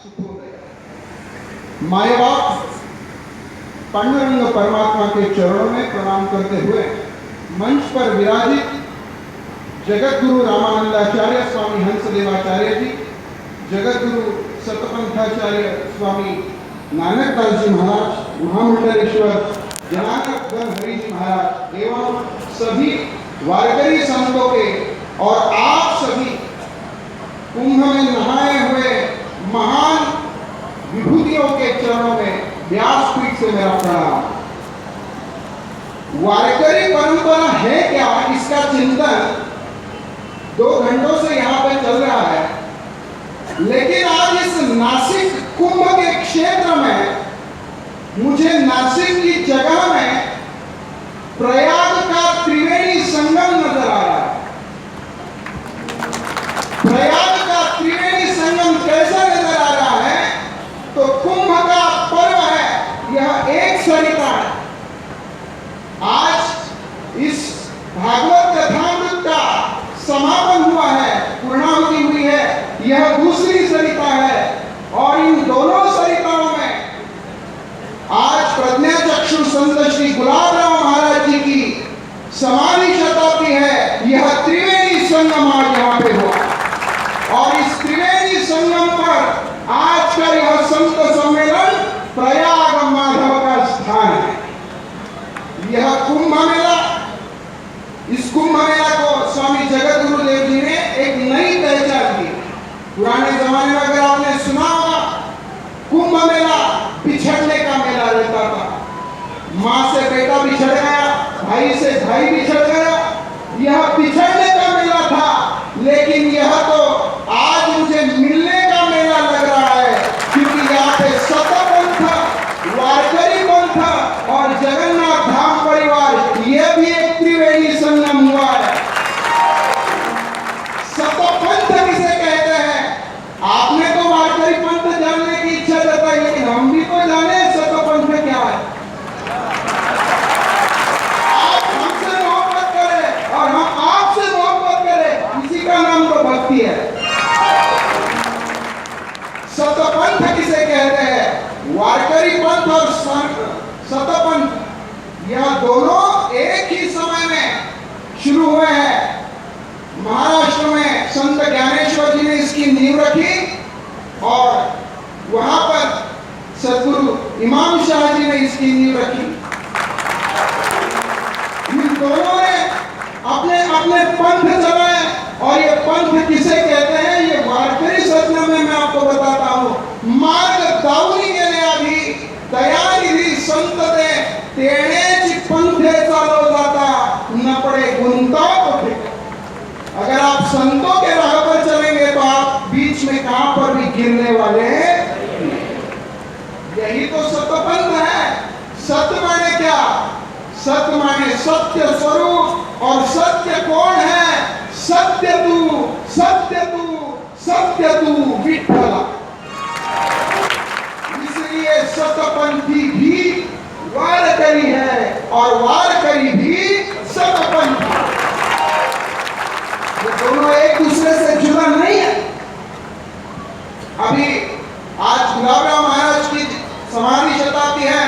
शुभोदय। My बाप पांडुरंग परमात्मा के चरणों में प्रणाम करते हुए मंच पर विराजित जगत गुरु रामानंदाचार्य स्वामी हंसदेवाचार्य जी, जगत गुरु सतपंथाचार्य स्वामी नानकदास जी महाराज, महामंडलेश्वर जनार्दन हरि जी महाराज एवं सभी वारकरी संतों के और आप सभी कुंभ में नहाए हुए महान विभूतियों के चरणों में व्यासपीठ से मेरा प्रणाम। वारकरी परंपरा है क्या, इसका चिंतन 2 घंटों से यहाँ पे चल रहा है, लेकिन आज इस नासिक कुंभ के क्षेत्र में मुझे नासिक की जगह में प्रयाग का त्रिवेणी संगम नजर आ रहा है। प्रयाग का त्रिवेणी संगम कैसा नजर आ रहा है? तो कुंभ का पर्व है, यह एक सरिता है। आज इस भागवत कथामृत का समापन हुआ है, पूर्णाहुति हुई है, यह दूसरी सरिता है और इन दोनों सरिताओं में आज प्रज्ञाचक्षु संत श्री गुलाबराव महाराज जी की समाधि शताब्दी है। यह त्रिवेणी संगम आज यहाँ पे हुआ और इस त्रिवेणी संगम पर आज का यह संत सम्मेलन प्रयाग माधव का स्थान है। यह कुंभ मेला, इस कुंभ मेला को स्वामी जगत गुरुदेव जी ने एक नई पहचान दी। पुराने जमाने में अगर आपने सुना होगा, कुंभ मेला बिछड़ने का मेला रहता था। माँ से बेटा बिछड़ गया, भाई से भाई बिछड़ गया, यह बिछड़ने का मेला था। लेकिन यह तो आज मुझे मिलने का मेला लग रहा है, क्योंकि यहाँ पे सतपंथ, वारकरी पंथ और जगन्नाथ धाम परिवार, यह भी एक त्रिवेणी संगम हुआ है। सतपंथ किसे कहते हैं? आपने तो वारकरी पंथ जानने की इच्छा जताई, लेकिन हम भी तो जाने सतपंथ में क्या है। आप हमसे मोहब्बत करें और हम आपसे मोहब्बत करें, इसी का नाम तो भक्ति है। सतपंथ किसे कहते हैं? वारकरी पंथ और सतपंथ, यह दोनों एक ही समय में शुरू हुए हैं। महाराष्ट्र में संत ज्ञानेश्वर जी ने इसकी नींव रखी और वहां पर सदगुरु इमाम शाह जी ने इसकी नींव रखी। इन दोनों ने अपने अपने पंथ चलाए और ये पंथ किसे कहते हैं? ये वारकरी सत्संग में मैं आपको बताता हूं। मार्ग दावनी गेले आधी दयानिधी संत ते तेणेच पंथे चालो जाता न पड़े गुंता तो ठीक। अगर आप संतों के राह पर चलेंगे तो आप बीच में कहां पर भी गिरने वाले हैं। यही तो सतपंथ है। सत्य माने क्या? सत्य माने सत्य स्वरूप, और सत्य कौन है? सत्य तू, सत्य तू, सत्य तू विठ्ठल। इसलिए सतपंथी भी वारकरी है और वारकरी भी सतपंथी। ये दोनों एक दूसरे से जुड़ा नहीं है। अभी आज गुलाबराव महाराज की समाधि शताब्दी है,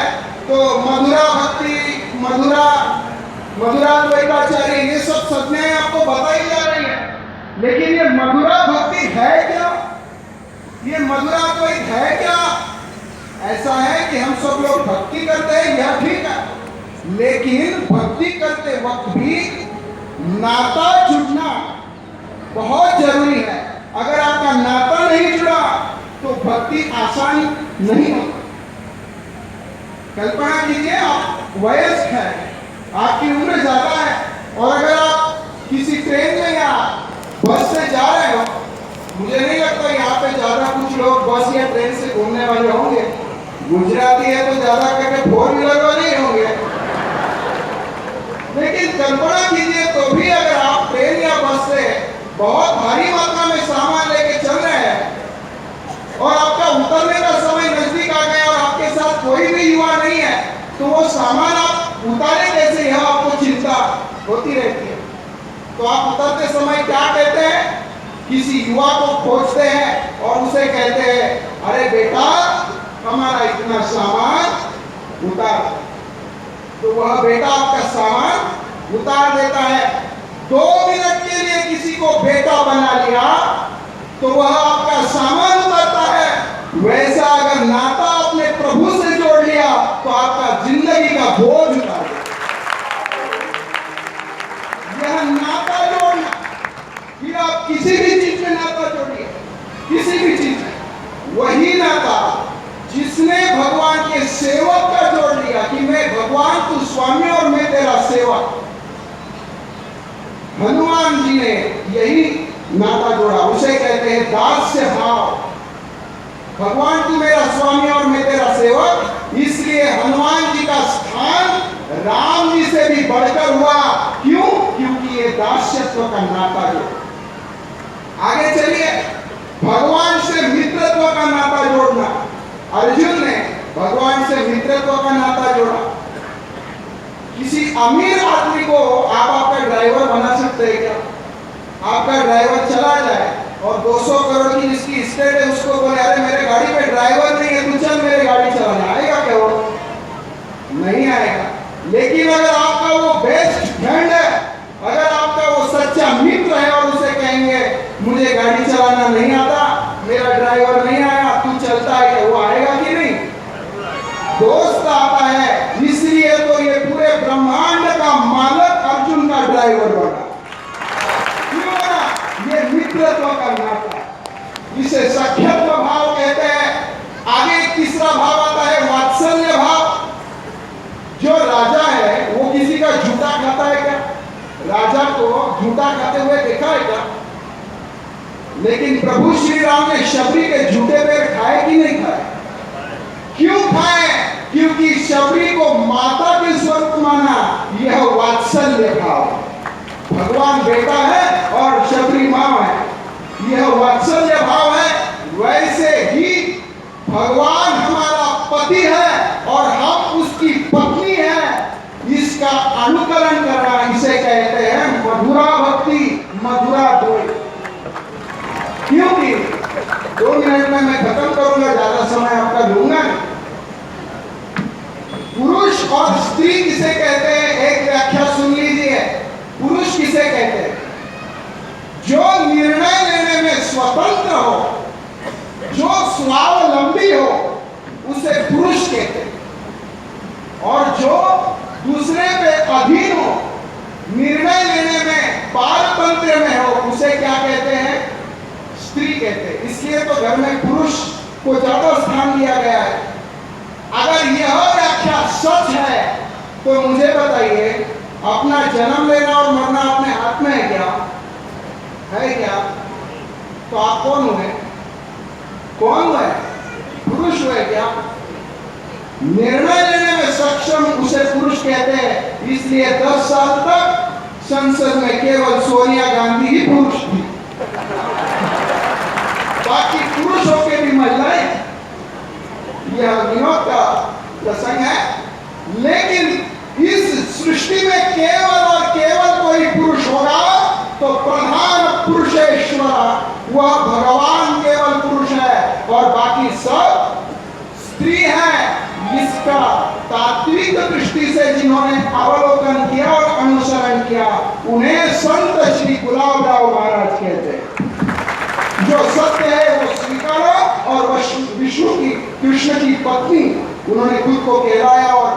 तो मधुरा भक्ति, मधुराद्वैताचार्य, ये सब संज्ञाएं आपको बताई जा रही है। लेकिन ये मधुरा भक्ति है क्या? ये मधुराद्वैत है क्या? ऐसा है कि हम सब लोग भक्ति करते हैं, यह ठीक है, लेकिन भक्ति करते वक्त भी नाता जुड़ना बहुत जरूरी है। अगर आपका नाता नहीं जुड़ा तो भक्ति आसान नहीं होती। कल्पना कीजिए, आप वयस्क हैं, आपकी उम्र ज्यादा है, और अगर आप किसी ट्रेन में या बस से जा रहे हो, मुझे नहीं लगता यहाँ पे ज्यादा कुछ लोग बस या ट्रेन से घूमने वाले होंगे। गुजराती है तो ज्यादा करके 4 व्हीलर वाले ही होंगे। लेकिन कल्पना कीजिए, तो भी अगर आप ट्रेन या बस से बहुत भारी मात्रा में सामान लेके चल रहे हैं और आपका उतरने का समय नजदीक आ गया और आपके साथ कोई भी युवा नहीं है, तो वो सामान आप उतारे कैसे, यह आपको चिंता होती रहती है। तो आप उतरते समय क्या कहते हैं? किसी युवा को खोजते हैं और उसे कहते हैं अरे बेटा हमारा इतना सामान उतार, तो वह बेटा आपका सामान उतार देता है। 2 मिनट के लिए किसी को बेटा बना लिया तो वह आपका सामान उतारता है। वैसा अगर नाता अपने प्रभु से जोड़ लिया तो आपका जिंदगी का बोझ उतार देगा। यह नाता जोड़ना, फिर आप किसी भी चीज में नाता जोड़िए, किसी भी चीज में, वही नाता जिसने भगवान के सेवक का जोड़ लिया कि मैं भगवान तू स्वामी और मैं तेरा सेवक। हनुमान जी ने यही नाता जोड़ा, उसे कहते हैं दास्य भाव। भगवान तू मेरा स्वामी और मैं तेरा सेवक, इसलिए हनुमान जी का स्थान राम जी से भी बढ़कर हुआ। क्यों? क्योंकि ये दास्यत्व का नाता जोड़ा। आगे चलिए, भगवान से मित्रत्व का नाता जोड़ना। अर्जुन ने भगवान से मित्रत्व का नाता जोड़ा। किसी अमीर आदमी को आप आपका ड्राइवर बना सकते हैं क्या? आपका ड्राइवर चला जाए और 200 करोड़ की जिसकी स्टेट है उसको बोले अरे मेरे गाड़ी पे ड्राइवर नहीं है, तू चल मेरे गाड़ी चलाने, आएगा क्या वो? नहीं आएगा। लेकिन अगर आपका वो बेस्ट फ्रेंड है, अगर आपका वो सच्चा मित्र है और उसे कहेंगे मुझे गाड़ी चलाना नहीं आता, मेरा ड्राइवर नहीं आया, तू चलता है क्या? वो आएगा कि नहीं? दोस्त आता है, इसलिए तो ये पूरे ब्रह्मांड का मालक अर्जुन का ड्राइवर बना। क्यों बना? ये मित्रत्व का नाता, इसे सख्यत्व भाव कहते हैं। आगे एक तीसरा भाव आता है वात्सल्य भाव। जो राजा है वो किसी का जूता खाता है क्या? राजा को जूता खाते हुए देखा है क्या? लेकिन प्रभु श्री राम ने शबरी के जूते पैर खाए कि नहीं खाए? क्यों खाए? क्योंकि शबरी को माता के स्वरूप माना। यह वात्सल्य भाव, भगवान बेटा है और शबरी मां है, यह वात्सल्य भाव है। वैसे ही भगवान हमारा पति है और हम उसकी पत्नी है, इसका अनुकरण करना, इसे कहते हैं मधुरा भक्ति, मधुरा द्वैत। क्योंकि 2 मिनट में मैं खत्म करूंगा, ज्यादा समय आपका लूंगा नहीं। पुरुष और स्त्री किसे कहते हैं? एक व्याख्या सुन लीजिए। पुरुष किसे कहते हैं? जो निर्णय लेने में स्वतंत्र हो, जो स्वावलंबी हो, उसे पुरुष कहते हैं। और जो दूसरे पे अधीन हो, निर्णय लेने में पारतंत्र में हो, उसे क्या कहते हैं? स्त्री कहते हैं। इसलिए तो घर में पुरुष को ज्यादा स्थान दिया गया है। अगर यह व्याख्या सच है तो मुझे बताइए, अपना जन्म लेना और मरना अपने हाथ में है क्या? है क्या? तो आप कौन हुए? कौन हुए? पुरुष हुए क्या? निर्णय लेने में सक्षम उसे पुरुष कहते हैं। इसलिए 10 साल तक संसद में केवल सोनिया गांधी ही पुरुष थी, बाकी पुरुष होकर भी महिलाएं। यह विनोद का प्रसंग है, लेकिन इस सृष्टि में केवल और केवल कोई पुरुष होगा तो प्रधान पुरुषेश्वर, वह भगवान केवल पुरुष है और बाकी सब स्त्री है। इसका तात्विक दृष्टि से जिन्होंने अवलोकन किया और अनुसरण किया, उन्हें संत श्री गुलाबराव महाराज कहते हैं। जो सत्य है वो स्वीकारो और विष्णु की, कृष्ण की पत्नी उन्होंने खुद को कहलाया और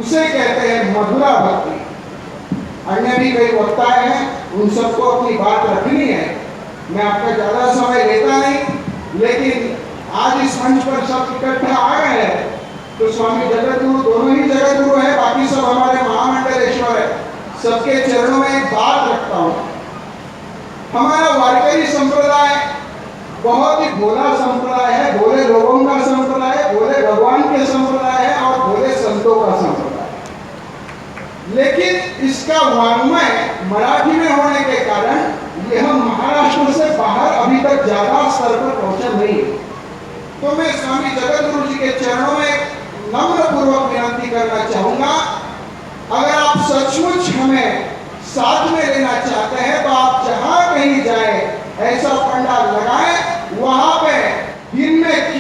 उसे कहते हैं मधुरा भक्ति। अन्य भी कई वक्ताएं हैं, उन सबको अपनी बात रखनी है। मैं आपका ज्यादा समय लेता नहीं, लेकिन आज इस मंच पर सब इकट्ठा आ गए हैं तो स्वामी जगत गुरु दोनों ही जगत गुरु है, बाकी सब हमारे महामंडलेश्वर है। सबके चरणों में एक बात रखता हूँ। हमारा वारकरी संप्रदाय बहुत ही भोला संप्रदाय है, भोले लोगों का संप्रदाय है, भोले भगवान के संप्रदाय है और भोले संतों का संप्रदाय है। लेकिन इसका वाङ्मय मराठी में होने के कारण यह महाराष्ट्र से बाहर अभी तक ज्यादा स्तर पर पहुंचा नहीं है। तो मैं स्वामी जगत गुरु जी के चरणों में नम्र पूर्वक विनती करना चाहूंगा, अगर आप सचमुच हमें साथ में लेना चाहते हैं तो आप जहां कहीं जाए ऐसा पंडाल लगाएं, वहां पे दिन में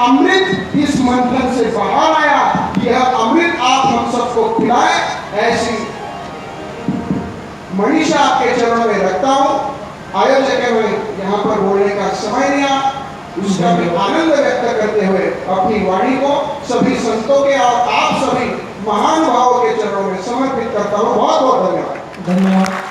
अमृत इस मंथन से बाहर आया, यह अमृत आप हम सबको खिलाए, ऐसी मनीषा आपके चरणों में रखता हूं। आयोजक में यहाँ पर बोलने का समय नहीं आ, उसका भी आनंद व्यक्त करते हुए अपनी वाणी को सभी संतों के और आप सभी महान भावों के चरणों में समर्पित करता हूँ। बहुत बहुत धन्यवाद। धन्यवाद।